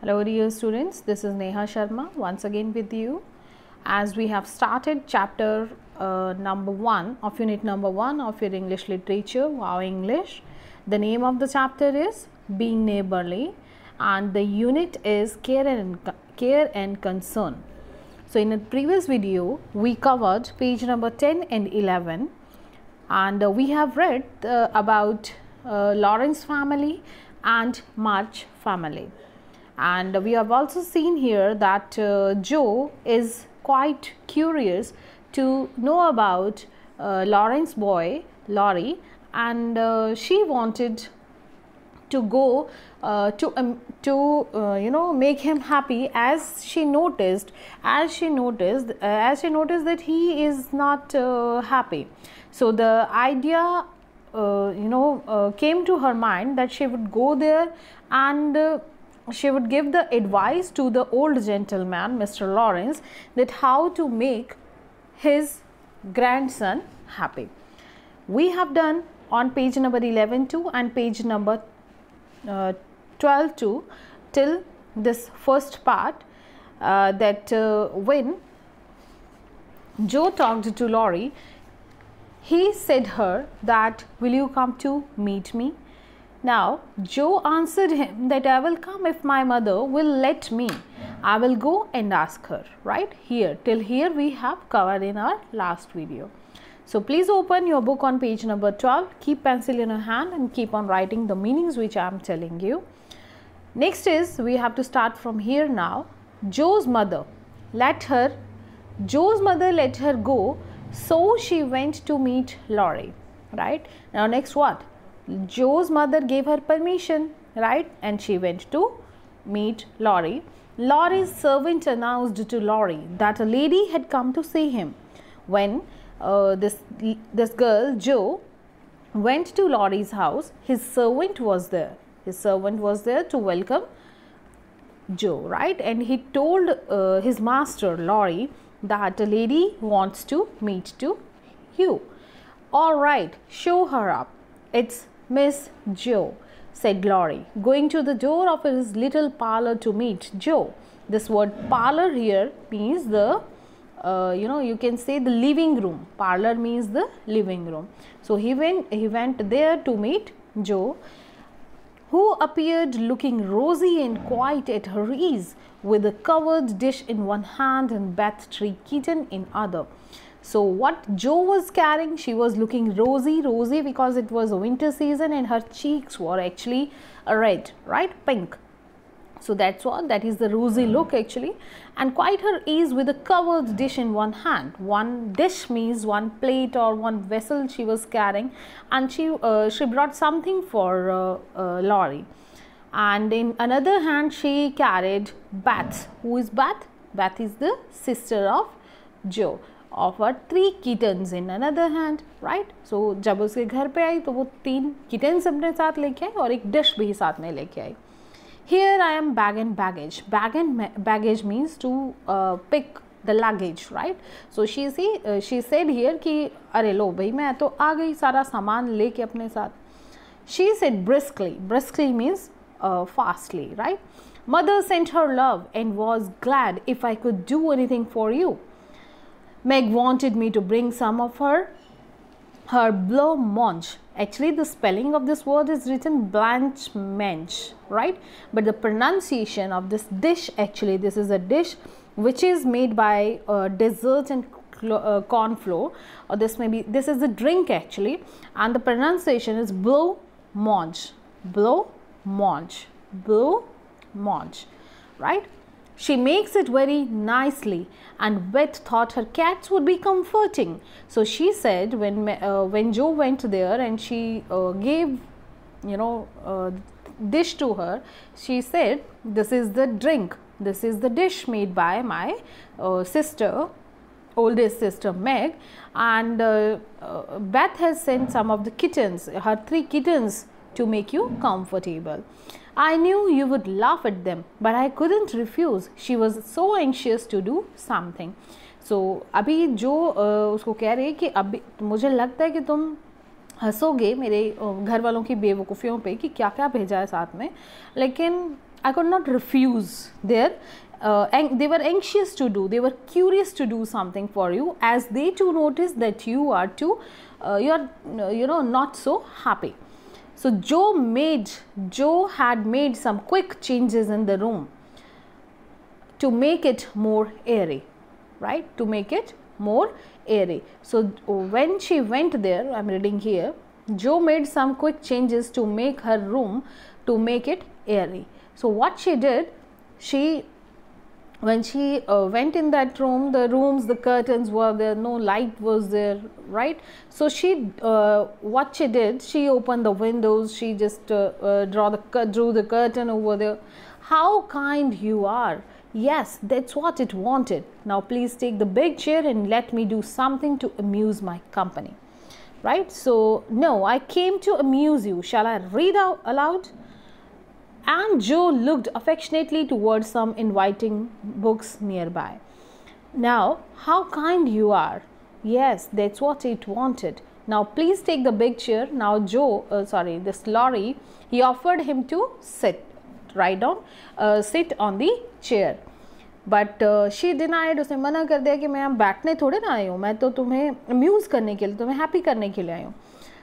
Hello dear students, this is Neha Sharma once again with you as we have started chapter number 1 of unit number 1 of your English literature, Wow English. The name of the chapter is Being Neighborly and the unit is Care and Concern. So in the previous video we covered page number 10 and 11 and we have read about Lawrence family and March family. And we have also seen here that Joe is quite curious to know about Lawrence's boy Laurie, and she wanted to go to make him happy as she noticed that he is not happy. So the idea came to her mind that she would go there and she would give the advice to the old gentleman, Mr. Lawrence, that how to make his grandson happy. We have done on page number 11 too and page number 12 too till this first part that when Joe talked to Laurie, he said her that, "Will you come to meet me?" Now, Joe answered him that, "I will come if my mother will let me. I will go and ask her." Right here, till here we have covered in our last video. So, please open your book on page number 12. Keep pencil in your hand and keep on writing the meanings which I am telling you. Next is, we have to start from here now. Joe's mother let her go, so she went to meet Laurie. Right now, next what? Joe's mother gave her permission, right, and she went to meet Laurie. Laurie's servant announced to Laurie that a lady had come to see him. When this girl Joe went to Laurie's house, his servant was there. His servant was there to welcome Joe, right, and he told his master Laurie that a lady wants to meet to you. All right, show her up. It's Miss Joe, said Laurie, going to the door of his little parlor to meet Joe. This word parlor here means the, you can say the living room. Parlor means the living room. So he went there to meet Joe, who appeared looking rosy and quite at her ease, with a covered dish in one hand and Beth Tree kitten in other. So what Joe was carrying, she was looking rosy because it was winter season and her cheeks were actually red, right, pink. So that is the rosy look actually, and quite her ease with a covered dish in one hand. One dish means one plate or one vessel she was carrying, and she brought something for Laurie. And in another hand she carried Beth. Who is Beth? Beth is the sister of Joe. Of her 3 kittens in another hand, right? So जब उसके घर पे आई तो वो 3 kittens अपने साथ लेके आई और एक dish भी साथ में लेके आई. Here I am bag and baggage. Bag and baggage means to pick the luggage, right? So she said here कि अरे लो भाई मैं तो आ गई सारा सामान लेके अपने साथ. She said briskly. Briskly means fastly, right? Mother sent her love and was glad if I could do anything for you. Meg wanted me to bring some of her blanc-mange. Actually, the spelling of this word is written blanc-mange, right? But the pronunciation of this dish, actually, this is a dish which is made by dessert and corn flour. Or this is a drink actually, and the pronunciation is blanc-mange, blanc-mange, blanc-mange, right? She makes it very nicely, and Beth thought her cats would be comforting. So she said when Joe went there and she gave dish to her, she said, "This is the drink. This is the dish made by my oldest sister Meg, and Beth has sent some of the kittens, her 3 kittens, to make you comfortable. I knew you would laugh at them, but I couldn't refuse. She was so anxious to do something." So अभी जो उसको कह रही है कि अभी मुझे लगता है कि तुम हंसोगे मेरे घर वालों की बेवकूफ़ियों पे कि क्या क्या भेजा है साथ में, लेकिन I could not refuse their they were anxious to do, they were curious to do something for you, as they too noticed that you are too you are not so happy. So Joe had made some quick changes in the room to make it more airy, right? To make it more airy. So when she went there, I'm reading here, Joe made some quick changes to make her room, to make it airy. So what she did, when she went in that room, the curtains were there, no light was there, right? So what she did, she opened the windows, she just drew the curtain over there. How kind you are. Yes, that's what it wanted. Now please take the big chair and let me do something to amuse my company, right? So no, I came to amuse you. Shall I read out aloud? And Joe looked affectionately towards some inviting books nearby. Now, how kind you are. Yes, that's what it wanted. Now, please take the big chair. Now, this Laurie, he offered him to sit on the chair. But she denied. उसने मना कर दिया कि मैं यहाँ बैठने थोड़े ना आई हूँ, मैं तो तुम्हें अम्यूज़ करने के लिए, तुम्हें हैप्पी करने के लिए आई हूँ.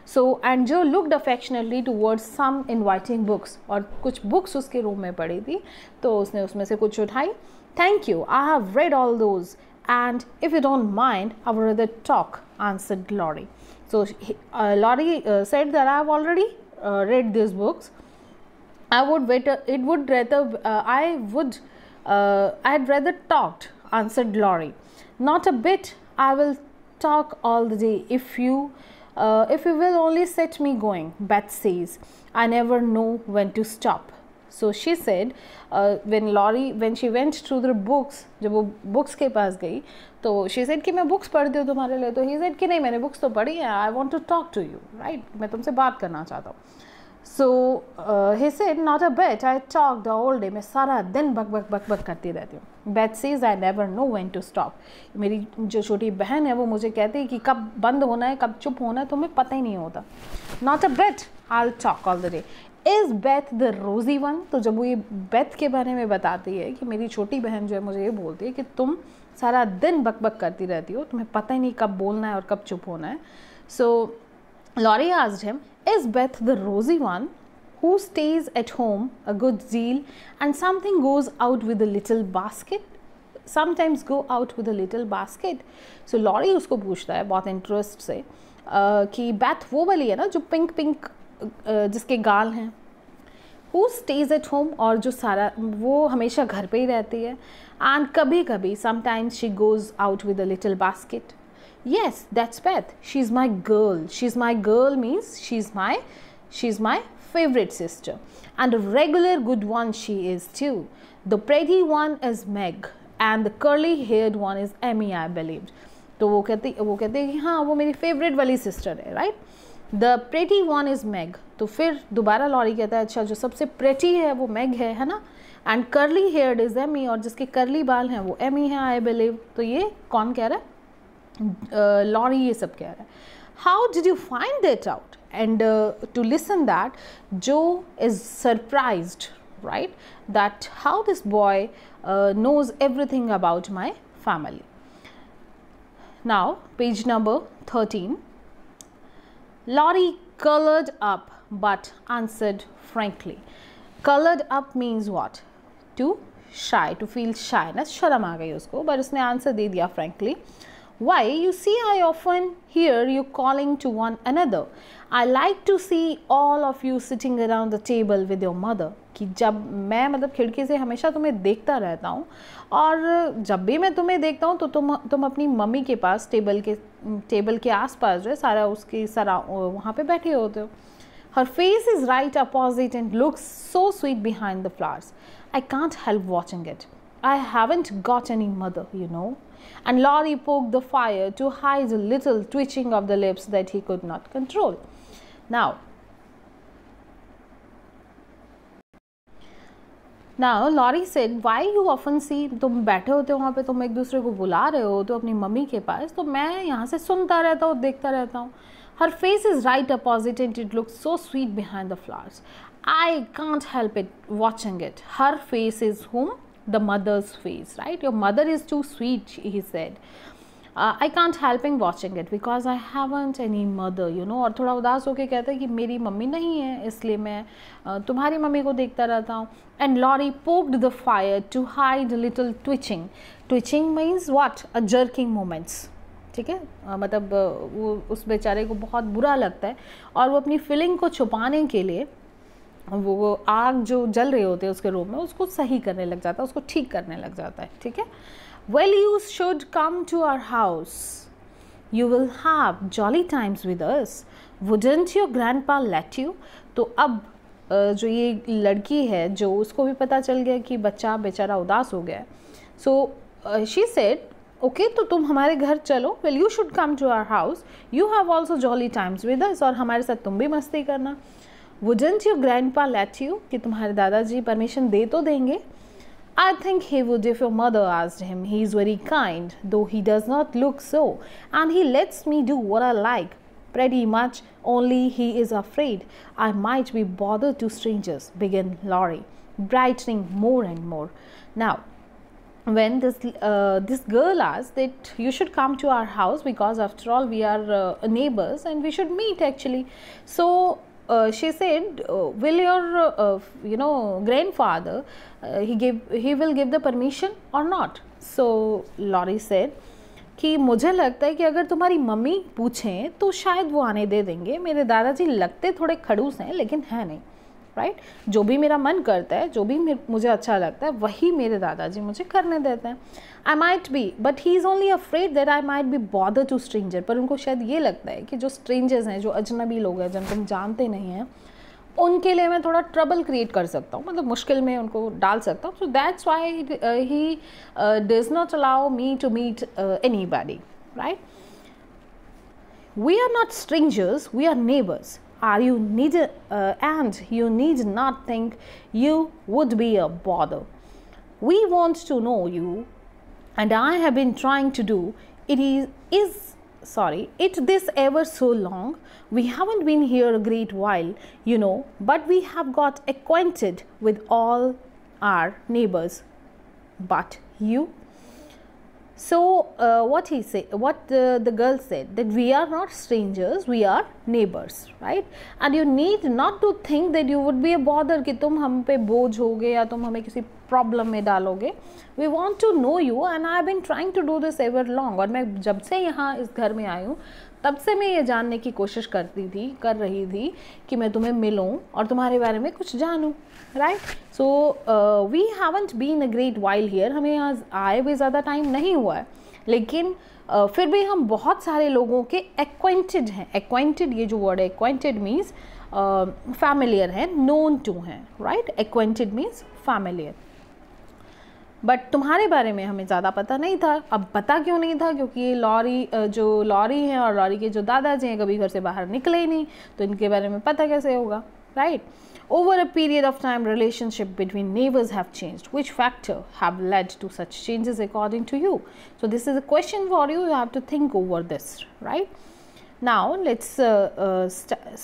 So and Joe looked affectionately towards some inviting books. और कुछ books उसके रूम में पड़ी थी, तो उसने उसमें से कुछ उठाई. Thank you, I have read all those, and if you don't mind, I would rather talk, answered Laurie. So Laurie said that I have already read these books. I'd rather talked, answered Laurie. Not a bit. I will talk all the day if you will only set me going, Beth says. I never know when to stop. So she said, when she went through the books, जब वो books के पास गई, तो she said कि मैं books पढ़ती हूँ तुम्हारे लिए, तो he said कि नहीं, मैंने books तो पढ़ी है, I want to talk to you, right? मैं तुमसे बात करना चाहता हूँ. So he said, not a bit. I talk the whole day. मैं सारा दिन बक करती रहती हूँ. Beth says, I never know when to stop. मेरी जो छोटी बहन है वो मुझे कहती है कि कब बंद होना है, कब चुप होना है, तुम्हें पता ही नहीं होता. Not a bit. I'll talk all the day. Is Beth the rosy one? तो जब वो ये Beth के बारे में बताती है कि मेरी छोटी बहन जो है मुझे ये बोलती है कि तुम सारा दिन बक करती रहती हो, तुम्हें पता ही नहीं कब बोलना है और कब चुप होना है. So Laurie asked him, is Beth the rosy one who stays at home a good deal and something goes out with a little basket? Sometimes go out with a little basket. So Laurie उसको पूछता है बहुत interest से कि Beth वो वाली है ना जो पिंक जिसके गाल हैं, who stays at home, और जो सारा वो हमेशा घर पे ही रहती है, and कभी कभी sometimes she goes out with a little basket. Yes, that's Beth. She's my girl. She's my girl means she's my favorite sister, and a regular good one she is too. The pretty one is Meg, and the curly-haired one is Emmy, I believe. तो वो कहते हैं कि हाँ वो मेरी favorite वाली sister है, right? The pretty one is Meg. तो फिर दोबारा लॉरी कहता है अच्छा जो सबसे pretty है वो Meg है ना? And curly-haired is Emmy, और जिसके curly बाल हैं वो Emmy है, I believe. तो ये कौन कह रहा है? Laurie ये सब कह रहा है. How did you find that out? And to listen that, Joe is surprised, right, that how this boy knows everything about my family. Now page number 13. Laurie colored up but answered frankly. Colored up means what? To shy, to feel shy. ना शर्म आ गई उसको, but उसने answer दे दिया frankly. Why, you see, I often hear you calling to one another. I like to see all of you sitting around the table with your mother. कि जब मैं मतलब खिड़की से हमेशा तुम्हें देखता रहता हूँ, और जब भी मैं तुम्हें देखता हूँ तो तुम अपनी मम्मी के पास टेबल के आसपास जो है सारा उसकी वहाँ पे बैठे होते हो. Her face is right opposite and looks so sweet behind the flowers. I can't help watching it. I haven't got any mother, you know. And Laurie poked the fire to hide a little twitching of the lips that he could not control. Now Laurie said, why you often see, तुम बैठे होते हो वहाँ पे, तुम एक दूसरे को बुला रहे हो तो अपनी मम्मी के पास, तो मैं यहाँ से सुनता रहता हूँ, देखता रहता हूँ. Her face is right opposite and it looks so sweet behind the flowers. I can't help it watching it. Her face is whom? The mother's face, right? Your mother is too sweet, he said. I can't helping watching it because I haven't any mother, you know. और थोड़ा उदास होके कहता है कि मेरी mummy नहीं है, इसलिए मैं तुम्हारी मम्मी को देखता रहता हूँ. And Laurie poked the fire to hide a little twitching. Twitching means what? A jerking moments. ठीक है, मतलब वो उस बेचारे को बहुत बुरा लगता है और वो अपनी फीलिंग को छुपाने के लिए वो आग जो जल रहे होते हैं उसके रूम में उसको सही करने लग जाता है, उसको ठीक करने लग जाता है. ठीक है. Well, you should come to our house. You will have jolly times with us. Wouldn't your grandpa let you? तो अब जो ये लड़की है जो उसको भी पता चल गया कि बच्चा बेचारा उदास हो गया है. So she said, okay, तो तुम हमारे घर चलो. Well, you should come to our house. You have also jolly times with us. और हमारे साथ तुम भी मस्ती करना. Wouldn't your grandpa let you? कि तुम्हारे दादाजी परमिशन दे तो देंगे. I think he would if your mother asked him. He is very kind, though he does not look so, and he lets me do what I like. Pretty much, only he is afraid I might be bothered to strangers, began Laurie, brightening more and more. Now, when this girl asked that you should come to our house because after all we are neighbors and we should meet actually. So she said, will your grandfather he will give the permission or not? So Laurie said कि मुझे लगता है कि अगर तुम्हारी mummy पूछें तो शायद वो आने दे देंगे. मेरे दादाजी लगते थोड़े खड़ूस हैं लेकिन है नहीं, राइट. जो भी मेरा मन करता है, जो भी मुझे अच्छा लगता है, वही मेरे दादाजी मुझे करने देते हैं. I might be but he is only afraid that I might be bother to stranger. पर उनको शायद ये लगता है कि जो स्ट्रेंजर्स हैं, जो अजनबी लोग हैं जिनको हम जानते नहीं हैं, उनके लिए मैं थोड़ा ट्रबल क्रिएट कर सकता हूँ, मतलब मुश्किल में उनको डाल सकता हूँ. So that's why he does not allow me to meet anybody, right. We are not strangers, we are neighbours. And you need not think you would be a bother. We want to know you, and I have been trying to do it this ever so long. We haven't been here a great while, you know, but we have got acquainted with all our neighbors. But you? So what the girl said, that we are not strangers, we are neighbors, right? And you need not to think that you would be a bother कि तुम हम पे बोझ होगे या तुम हमें किसी प्रॉब्लम में डालोगे. We want to know you and I have been trying to do this ever long. और मैं जब से यहाँ इस घर में आई हूँ तब से मैं ये जानने की कोशिश कर रही थी कि मैं तुम्हें मिलूँ और तुम्हारे बारे में कुछ जानूँ, right. So we haven't been a great while here. हमें यहाँ आए भी ज़्यादा टाइम नहीं हुआ है, लेकिन फिर भी हम बहुत सारे लोगों के एक्वेंटेड हैं. एक्वेंटेड, ये जो वर्ड है एक्वेंटेड मीन्स फैमिलियर है, नोन टू हैं, right. Acquainted means familiar. But तुम्हारे बारे में हमें ज़्यादा पता नहीं था. अब पता क्यों नहीं था? क्योंकि ये लॉरी हैं और लॉरी के जो दादाजी हैं कभी घर से बाहर निकले ही नहीं, तो इनके बारे में पता कैसे होगा, right. Over a period of time, relationship between neighbors have changed. Which factor have led to such changes according to you? So this is a question for you. You have to think over this, right? Now let's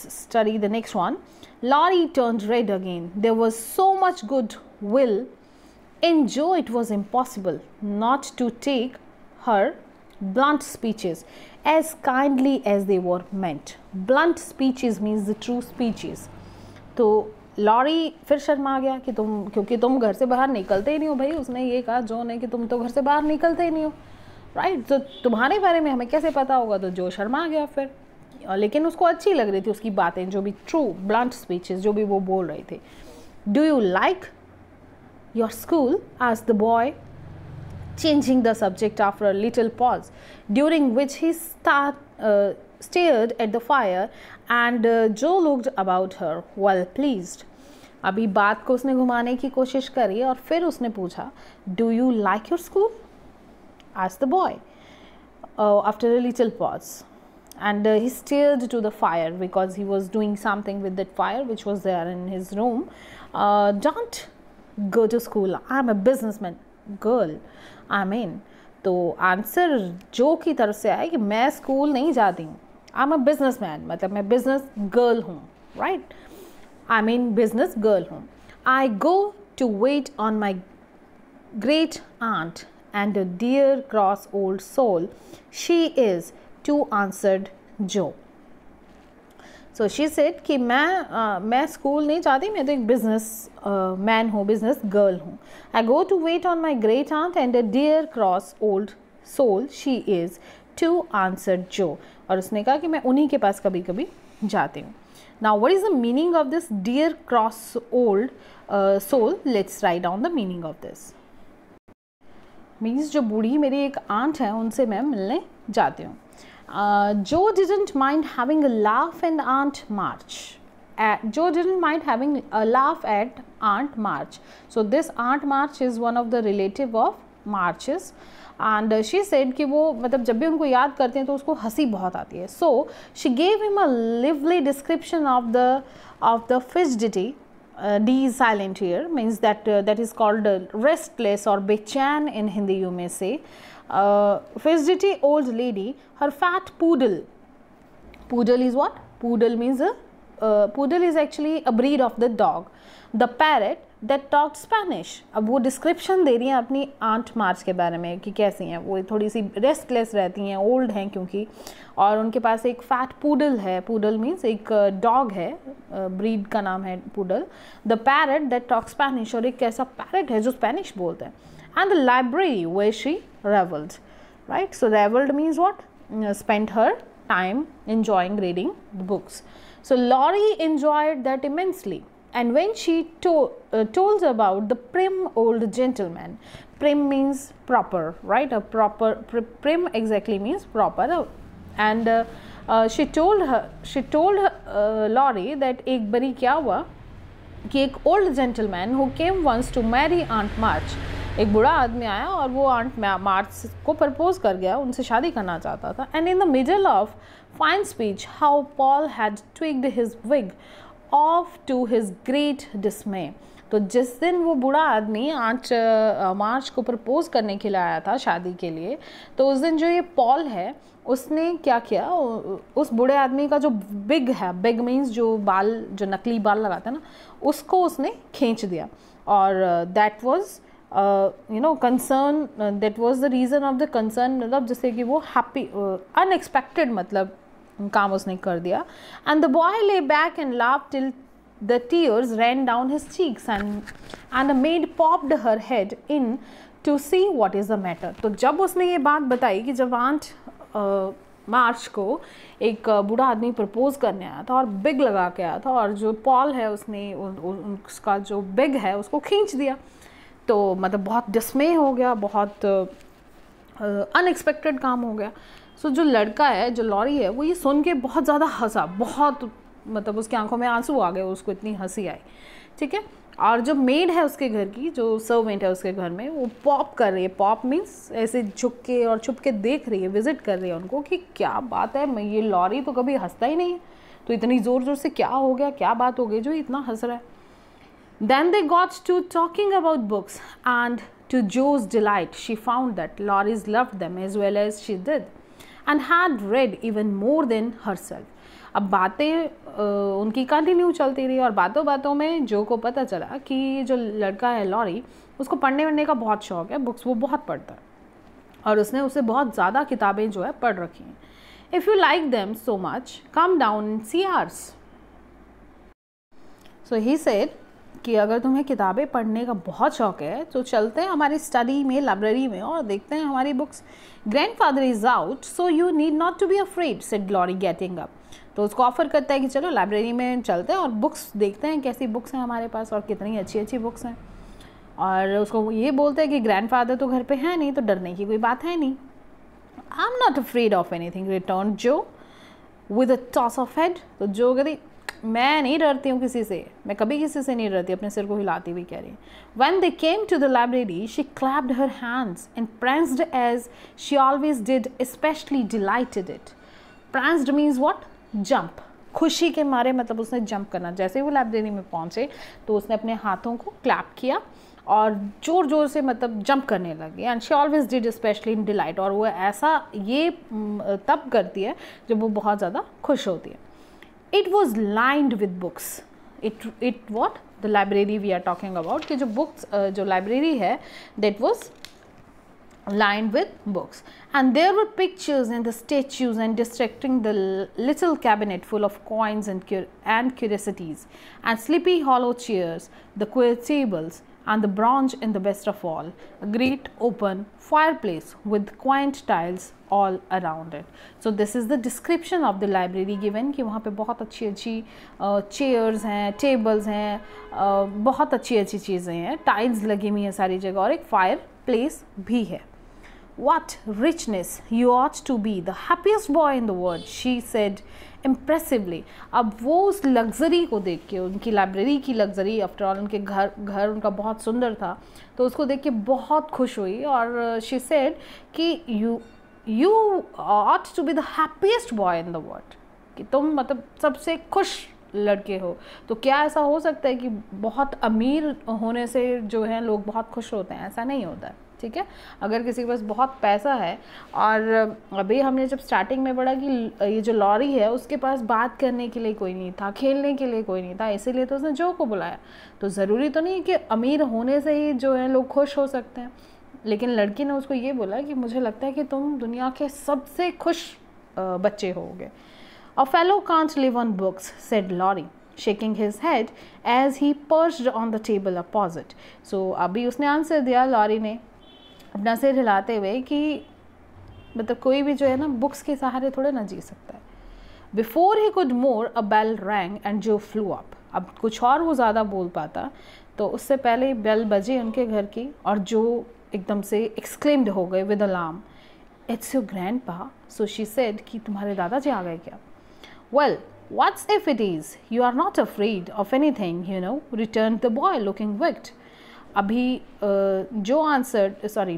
study the next one. Laurie turned red again. There was so much goodwill in Joe, it was impossible not to take her blunt speeches as kindly as they were meant. Blunt speeches means the true speeches. तो lorry फिर शर्मा गया कि क्योंकि तुम घर से बाहर निकलते ही नहीं हो. भाई उसने ये कहा जो ने कि तुम तो घर से बाहर निकलते ही नहीं हो, राइट. तो तुम्हारे बारे में हमें कैसे पता होगा? तो जो शर्मा गया फिर, लेकिन उसको अच्छी लग रही थी उसकी बातें, जो भी ट्रू ब्लंट स्पीचेस जो भी वो बोल रहे थे. Do you like your school? asked the boy, changing the subject after a little pause, during which he stared at the fire, and Joe looked about her, well pleased. अभी बात को उसने घुमाने की कोशिश करी और फिर उसने पूछा, do you like your school? asked the boy after a little pause, and he stared to the fire because he was doing something with that fire which was there in his room. Don't go to school, I'm a businessman. Girl, I mean, तो answer जो की तरफ से आया कि मैं school नहीं जाती हूँ. I'm a businessman, मतलब मैं बिजनेस गर्ल हूँ, right. I mean business girl हूँ. I go to wait on my great aunt and a dear cross old soul she is, to answered Jo. So she said कि मैं school नहीं जाती, मैं तो एक बिजनेस मैन हूँ, बिजनेस गर्ल हूँ. I go to wait on my great aunt and a dear cross old soul she is, to answered Jo. और उसने कहा कि मैं उन्हीं के पास कभी कभी जाती हूँ. Now what is the meaning of this dear cross old soul? Let's write down the meaning of this. Means जो बूढ़ी मेरी एक आंट है उनसे मैं मिलने जाती हूँ. Joe didn't mind having a laugh and Aunt March. Joe didn't mind having a laugh at Aunt March. So this Aunt March is one of the relative of Marches. And she said कि वो मतलब जब भी उनको याद करते हैं तो उसको हंसी बहुत आती है. So she gave him a lively description of the fidgety. D is silent here, means that is called restless or बेचैन in Hindi you may say. Fidgety old lady, her fat poodle. Poodle is what? Poodle means poodle is actually a breed of the dog. The parrot that talked Spanish. अब वो description दे रही हैं अपनी aunt मार्च के बारे में कि कैसी हैं वो. थोड़ी सी रेस्टलेस रहती हैं, ओल्ड हैं क्योंकि, और उनके पास एक फैट पूडल है. पूडल मीन्स एक डॉग है, ब्रीड का नाम है poodle. The parrot that talk Spanish, और एक ऐसा पैरट है जो स्पेनिश बोलते हैं. And the library where she reveled, right? So reveled means what? Spent her time enjoying reading the books. So Laurie enjoyed that immensely. And when she told about the prim old gentleman, prim means proper, right? A proper, prim exactly means proper. And she told Laurie that एक बारी क्या हुआ कि एक old gentleman who came once to marry Aunt March, एक बूढ़ा आदमी आया और वो आंट मार्च को प्रपोज कर गया, उनसे शादी करना चाहता था. And in the middle of fine speech how Paul had twigged his wig off to his great dismay. तो जिस दिन वो बूढ़ा आदमी मार्च को प्रपोज करने के लिए आया था शादी के लिए, तो उस दिन जो ये पॉल है उसने क्या किया, उस बूढ़े आदमी का जो बिग है, बिग मीन्स जो बाल, जो नकली बाल लगाता है ना, उसको उसने खींच दिया. और that was concern, that was the reason of the concern, मतलब जैसे कि वो happy, unexpected मतलब काम उसने कर दिया. And the boy lay back and laughed till the tears ran down his cheeks, and a maid popped her head in to see what is the matter. तो जब उसने ये बात बताई कि जब आंट मार्च को एक बूढ़ा आदमी प्रपोज करने आया था और बिग लगा के आया था, और जो पॉल है उसने उसका जो बिग है उसको खींच दिया, तो मतलब बहुत डिस्मे हो गया, बहुत अनएक्सपेक्टेड काम हो गया. सो जो लड़का है, जो लॉरी है, वो ये सुन के बहुत ज़्यादा हंसा, बहुत मतलब उसकी आंखों में आंसू आ गए, उसको इतनी हंसी आई. ठीक है. और जो मेड है उसके घर की, जो सर्वेंट है उसके घर में, वो पॉप कर रही है. पॉप मीन्स ऐसे झुक के और छुप के देख रही है, विजिट कर रही है उनको कि क्या बात है, मैं ये लॉरी तो कभी हंसता ही नहीं है, तो इतनी ज़ोर ज़ोर से क्या हो गया, क्या बात हो गई जो इतना हंस रहा है. Then they got to talking about books, and to Joe's delight, she found that Loris loved them as well as she did, and had read even more than herself. अब बातें उनकी कंटिन्यू चलती रही, और बातों बातों में जो को पता चला कि जो लड़का है लॉरी, उसको पढ़ने वढ़ने का बहुत शौक है, बुक्स वो बहुत पढ़ता है, और उसने उसे बहुत ज़्यादा किताबें जो है पढ़ रखी हैं. If you like them so much, come down and see ours. So he said कि अगर तुम्हें किताबें पढ़ने का बहुत शौक है तो चलते हैं हमारी स्टडी में, लाइब्रेरी में, और देखते हैं हमारी books. Grandfather is out so you need not to be afraid, said Laurie getting up. तो उसको ऑफर करता है कि चलो लाइब्रेरी में चलते हैं और बुक्स देखते हैं कैसी बुक्स हैं हमारे पास और कितनी अच्छी अच्छी बुक्स हैं. और उसको ये बोलते हैं कि ग्रैंडफादर तो घर पे है नहीं, तो डरने की कोई बात है नहीं. I am not afraid of anything, return Jo with a toss of head. तो जो कहती, मैं नहीं डरती हूँ किसी से, मैं कभी किसी से नहीं डरती, अपने सिर को हिलाती हुई कह रही है. When they came to the library, she clapped her hands and pranced as she always did, especially delighted it. Pranced means what? Jump. खुशी के मारे, मतलब उसने जंप करना. जैसे वो लाइब्रेरी में पहुँचे तो उसने अपने हाथों को क्लैप किया और ज़ोर ज़ोर से मतलब जंप करने लगी. And she always did specially in delight, और वो ऐसा ये तब करती है जब वो बहुत ज़्यादा खुश होती है. It was lined with books. it what the library we are talking about, कि जो books जो library है that was lined with books, and there were pictures and the statues and distracting the little cabinet full of coins and curiosities, and sleepy hollow chairs, the queer tables, and the bronze in the best of all, a great open fireplace with quaint tiles all around it. So this is the description of the library given कि वहाँ पे बहुत अच्छी अच्छी chairs हैं, tables हैं, बहुत अच्छी अच्छी चीज़ें हैं, tiles लगी हुई हैं सारी जगह, और एक fireplace भी है. What richness! You ought to be the happiest boy in the world, she said impressively. अब वो उस लग्जरी को देख के, उनकी लाइब्रेरी की लग्जरी, आफ्टर ऑल उनके घर उनका बहुत सुंदर था, तो उसको देख के बहुत खुश हुई, और she said कि you ought to be the happiest boy in the world, कि तुम मतलब सबसे खुश लड़के हो. तो क्या ऐसा हो सकता है कि बहुत अमीर होने से जो है लोग बहुत खुश होते हैं? ऐसा नहीं होता है, ठीक है. अगर किसी के पास बहुत पैसा है, और अभी हमने जब स्टार्टिंग में पढ़ा कि ये जो लॉरी है उसके पास बात करने के लिए कोई नहीं था, खेलने के लिए कोई नहीं था, इसीलिए तो उसने जो को बुलाया. तो ज़रूरी तो नहीं कि अमीर होने से ही जो है लोग खुश हो सकते हैं, लेकिन लड़की ने उसको ये बोला कि मुझे लगता है कि तुम दुनिया के सबसे खुश बच्चे होगे. A fellow can't live on books, said Laurie, shaking his head as he perched on the table opposite. So अभी उसने आंसर दिया, लॉरी ने अपना सिर हिलाते हुए, कि मतलब कोई भी जो है ना बुक्स के सहारे थोड़े ना जी सकता है. Before he could more, a bell rang and Joe flew up. अब कुछ और वो ज़्यादा बोल पाता, तो उससे पहले बेल बजी उनके घर की, और जो एकदम से exclaimed हो गए with alarm. It's your grandpa, so she said कि तुम्हारे दादाजी आ गए क्या? Well, what's if it is? You are not afraid of anything, you know, returned the boy looking wicked. अभी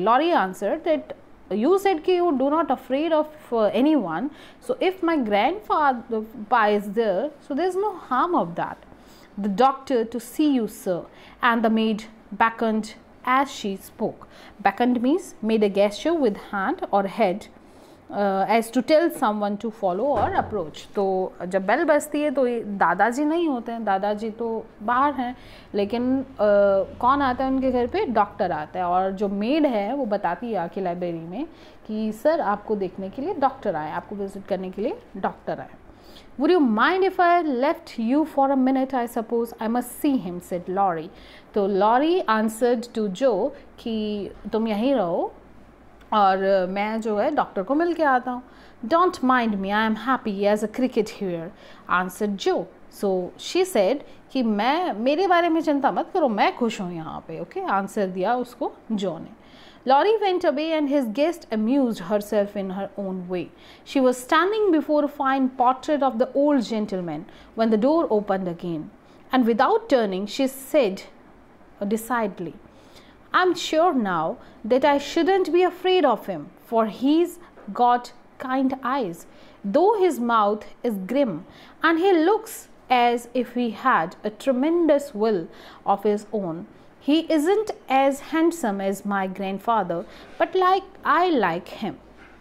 Laurie answered that you said कि you do not afraid of anyone, so if my grandfather is there, so there's no harm of that. The doctor to see you, sir, and the maid beckoned as she spoke. Beckoned means made a gesture with hand or head as to tell someone to follow or approach. तो जब bell बजती है तो ये दादाजी नहीं होते हैं, दादाजी तो बाहर हैं, लेकिन कौन आता है उनके घर पे? डॉक्टर आता है, और जो मेड है वो बताती है आके लाइब्रेरी में कि सर आपको देखने के लिए डॉक्टर आए, आपको विजिट करने के लिए डॉक्टर आए. Would you mind if I left you for a minute? I suppose I must see him, said Laurie. तो Laurie answered to Joe कि तुम यहीं रहो और मैं जो है डॉक्टर को मिल के आता हूँ. Don't mind me, I am happy as a cricket here, answered Joe. So she said कि मेरे बारे में चिंता मत करो, मैं खुश हूँ यहाँ पे. Okay, आंसर दिया उसको जो ने. Laurie went away and his guest amused herself in her own way. She was standing before a fine portrait of the old gentleman when the door opened again, and without turning she said decidedly, I'm sure now that I shouldn't be afraid of him, for he's got kind eyes, though his mouth is grim, and he looks as if he had a tremendous will of his own. He isn't as handsome as my grandfather, but I like him,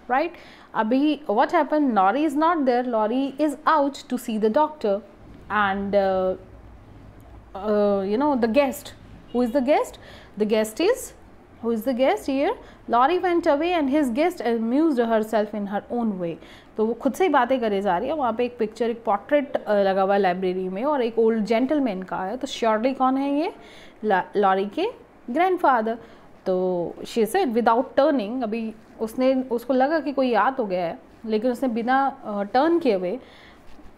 right? Abhi, what happened? Laurie is not there. Laurie is out to see the doctor, and the guest. Who is the guest? Who is the guest here? Laurie went away and his guest amused herself in her own way. तो वो खुद से ही बातें करे जा रही है. वहाँ पे एक पिक्चर, एक पोर्ट्रेट लगा हुआ है लाइब्रेरी में, और एक ओल्ड जेंटलमैन का है. तो श्योरली कौन है ये? लॉरी के ग्रैंडफादर. तो शी सेड विदाउट टर्निंग. अभी उसको लगा कि कोई याद हो गया है, लेकिन उसने बिना टर्न किए हुए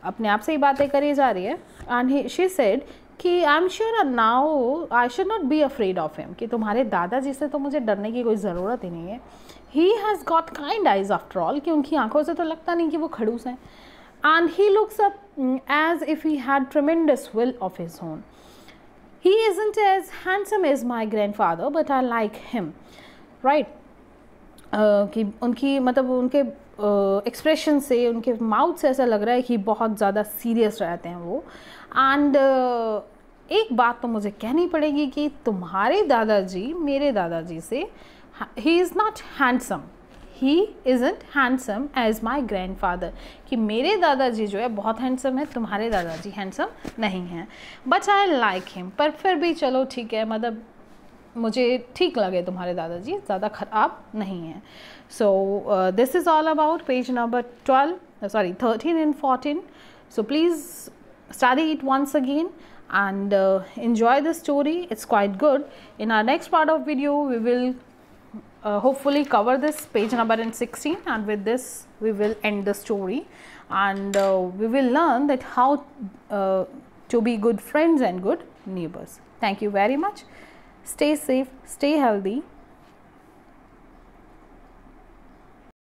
अपने आप से ही बातें करी जा रही है. एंड शी सेड कि I am sure now I should not be afraid of him, कि तुम्हारे दादाजी से तो मुझे डरने की कोई ज़रूरत ही नहीं है. He has got kind eyes after all, कि उनकी आंखों से तो लगता नहीं कि वो खड़ूस हैं. And he looks up as if he had tremendous will of his own. He isn't as handsome as my grandfather, but I like him, right? कि उनकी मतलब उनके एक्सप्रेशन से, उनके माउथ से ऐसा लग रहा है कि बहुत ज़्यादा सीरियस रहते हैं वो. एंड एक बात तो मुझे कहनी पड़ेगी कि तुम्हारे दादाजी मेरे दादाजी से, he is not handsome, he isn't handsome as my grandfather, कि मेरे दादाजी जो है बहुत हैंडसम है, तुम्हारे दादाजी हैंडसम नहीं हैं, but I like him, पर फिर भी चलो ठीक है, मतलब मुझे ठीक लगे तुम्हारे दादाजी, ज़्यादा ख़राब नहीं हैं. So this is all about page number 13 and 14. So please study it once again and enjoy the story. It's quite good. In our next part of video, we will hopefully cover this page number 16, and with this we will end the story, and we will learn that how to be good friends and good neighbors. Thank you very much. Stay safe, stay healthy.